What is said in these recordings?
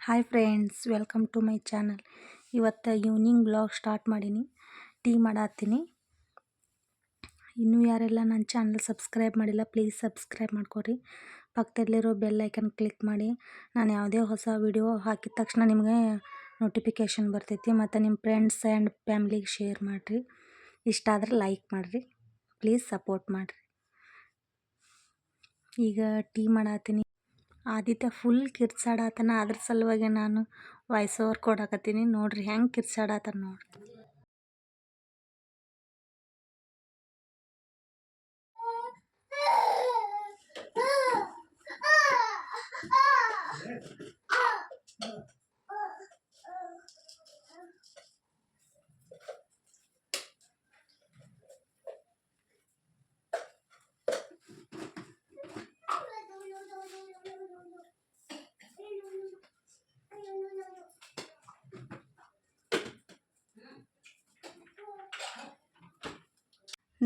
Hi friends, welcome to my channel. ಇವತ್ತು evening blog start ಮಾಡೀನಿ. Tea ಮಾಡತ್ತೀನಿ. ಇನ್ನೂ ಯಾರೆಲ್ಲ ನನ್ನ ಚಾನಲ್ ಸಬ್ಸ್ಕ್ರೈಬ್ ಮಾಡಿಲ್ಲ, ಪ್ಲೀಸ್ ಸಬ್ಸ್ಕ್ರೈಬ್ ಮಾಡ್ಕೊರಿ. ಪಕ್ಕದಲ್ಲಿರೋ ಬೆಲ್ ಐಕನ್ ಕ್ಲಿಕ್ ಮಾಡಿ. ನಾನು ಯಾವುದೇ ಹೊಸ ವಿಡಿಯೋ ಹಾಕಿದ ತಕ್ಷಣ ನಿಮಗೆ ನೋಟಿಫಿಕೇಷನ್ ಬರ್ತೈತಿ. ಮತ್ತು ನಿಮ್ಮ ಫ್ರೆಂಡ್ಸ್ ಆ್ಯಂಡ್ ಫ್ಯಾಮ್ಲಿಗೆ ಶೇರ್ ಮಾಡಿರಿ. ಇಷ್ಟ ಆದರೆ ಲೈಕ್ ಮಾಡಿರಿ. ಪ್ಲೀಸ್ ಸಪೋರ್ಟ್ ಮಾಡಿರಿ. ಈಗ ಟೀ ಮಾಡತ್ತೀನಿ. ಆದಿತ್ಯ ಫುಲ್ ಕಿರ್ಚಾಡತನ. ಅದ್ರ ಸಲುವಾಗಿ ನಾನು ವಾಯ್ಸ್ ಓವರ್ ಕೊಡಕತ್ತೀನಿ. ನೋಡ್ರಿ ಹೆಂಗೆ ಕಿರ್ಚಾಡತನ ನೋಡ್ರಿ.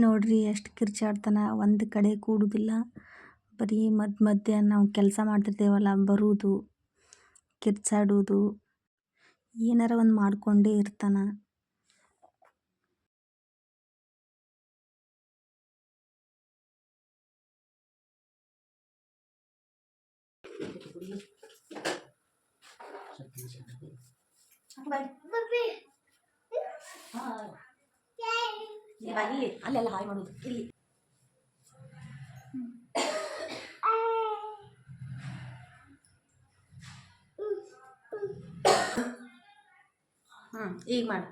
ನೋಡ್ರಿ ಎಷ್ಟು ಕಿರ್ಚಾಡ್ತಾನ. ಒಂದು ಕಡೆ ಕೂಡುವುದಿಲ್ಲ. ಬರೀ ಮಧ್ಯ ನಾವು ಕೆಲಸ ಮಾಡ್ತಿರ್ತೇವಲ್ಲ, ಬರುವುದು, ಕಿರ್ಚಾಡುವುದು, ಏನಾರ ಒಂದು ಮಾಡಿಕೊಂಡೇ ಇರ್ತಾನ. ಅಲ್ಲೆಲ್ಲ ಹಾಯ್ ಮಾಡೋದು ಇಲ್ಲಿ. ಈಗ ಮಾಡು.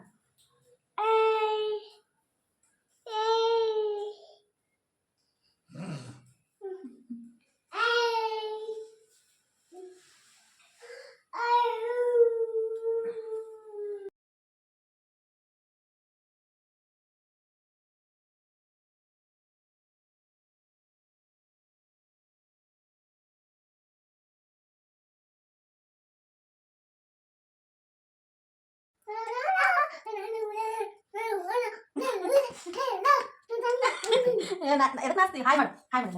ಹಾಯ್ ಮಾಡು, ಹಾಯ್ ಮಾಡು,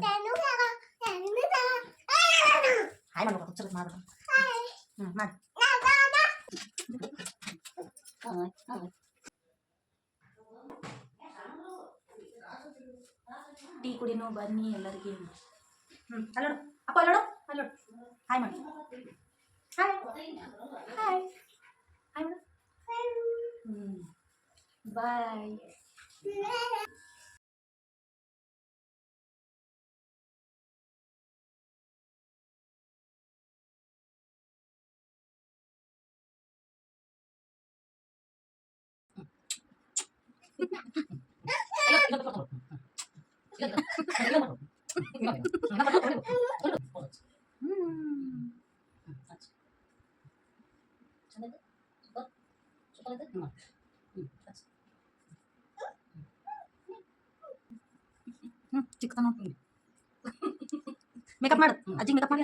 ಹಾಯ್ ಮಾಡು, ಹುಚ್ಚರು ಮಾಡು. ಮಾಡು. ಟೀ ಕುಡಿನೋ ಬನ್ನಿ ಎಲ್ಲರಿಗೆ. ಅಲ್ಲೋಡು ಅಪ್ಪ, ಅಲ್ಲೋಡು, ಅಲ್ಲೋಡು. ಹಾಯ್ ಮಾಡು. ಹಾಯ್ ಹಾಯ್ ಹಾಯ್ ಮಾಡು. ಬಾಯ್. ಚಿಕ್ಕ ನೋಡಿ ಮೇಕಪ್ ಮಾಡು. ಅಜ್ಜಿ ಮೇಕಪ್ ಮಾಡಿ.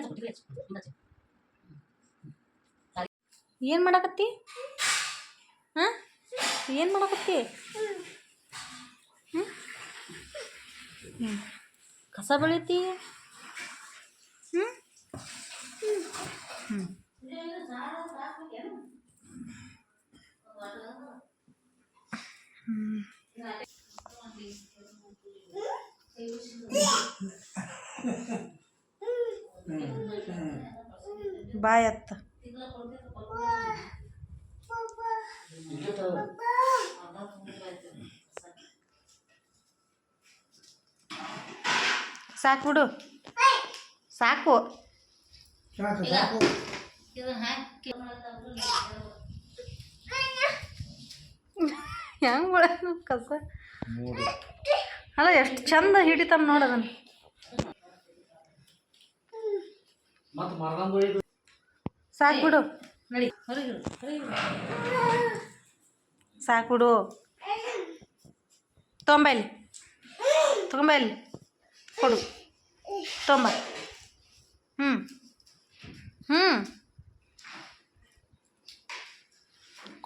ಏನು ಮಾಡಕತ್ತಿ? ಹಾಂ, ಏನು ಮಾಡಕತ್ತಿ? ಕಸ ಬೆಳಿತಿ. ಬಾಯ್ ಅತ್ತ. ಸಾಕು ಬಿಡು, ಸಾಕು. ಹೆಂಗ್ ಮಾಡ ಕಸ ಅಲ್ಲ, ಎಷ್ಟು ಚಂದ ಹಿಡಿತಾನ ನೋಡದನ್ನ. ಸಾಕು ಬಿಡು, ನಡಿ, ಸಾಕು ಬಿಡು. ತೊಂಬಲ್ಲಿ ತೊಗೊಂಬಲ್ಲಿ ಕೊಡು, ತೊಂಬ.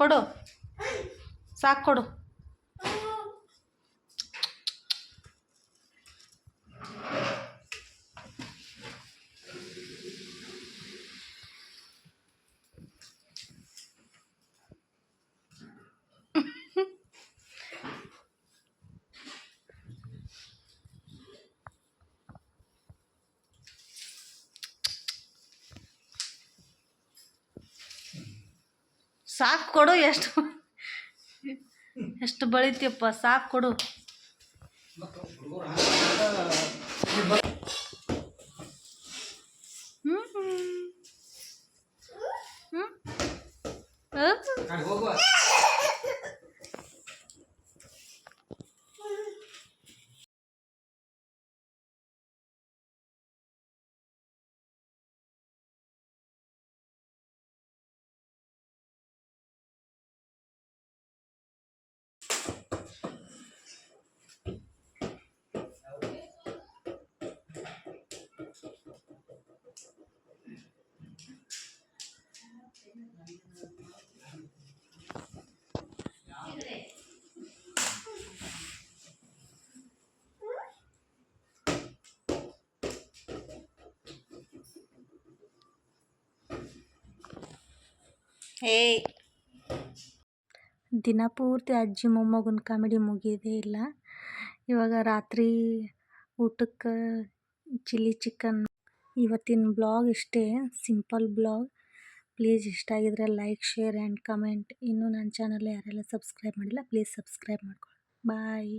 ಕೊಡು, ಸಾಕು ಕೊಡು. ಸಾಕು ಕೊಡು. ಎಷ್ಟು ಬಳಿತೀಯಪ್ಪ, ಸಾಕು ಕೊಡು. ಹ್ಞೂ ಏಯ್, ದಿನಪೂರ್ತಿ ಅಜ್ಜಿ ಮೊಮ್ಮಗನ ಕಾಮಿಡಿ ಮುಗಿಯೋದೇ ಇಲ್ಲ. ಇವಾಗ ರಾತ್ರಿ ಊಟಕ್ಕೆ ಚಿಲ್ಲಿ ಚಿಕನ್. ಇವತ್ತಿನ ಬ್ಲಾಗ್ ಇಷ್ಟೇ, ಸಿಂಪಲ್ ಬ್ಲಾಗ್. ಪ್ಲೀಸ್ ಇಷ್ಟ ಆಗಿದ್ರೆ ಲೈಕ್, ಶೇರ್ ಆ್ಯಂಡ್ ಕಮೆಂಟ್. ಇನ್ನೂ ನನ್ನ ಚಾನಲ್ ಯಾರೆಲ್ಲ ಸಬ್ಸ್ಕ್ರೈಬ್ ಮಾಡಿಲ್ಲ ಪ್ಲೀಸ್ ಸಬ್ಸ್ಕ್ರೈಬ್ ಮಾಡ್ಕೊಳ್ಳಿ. ಬಾಯ್.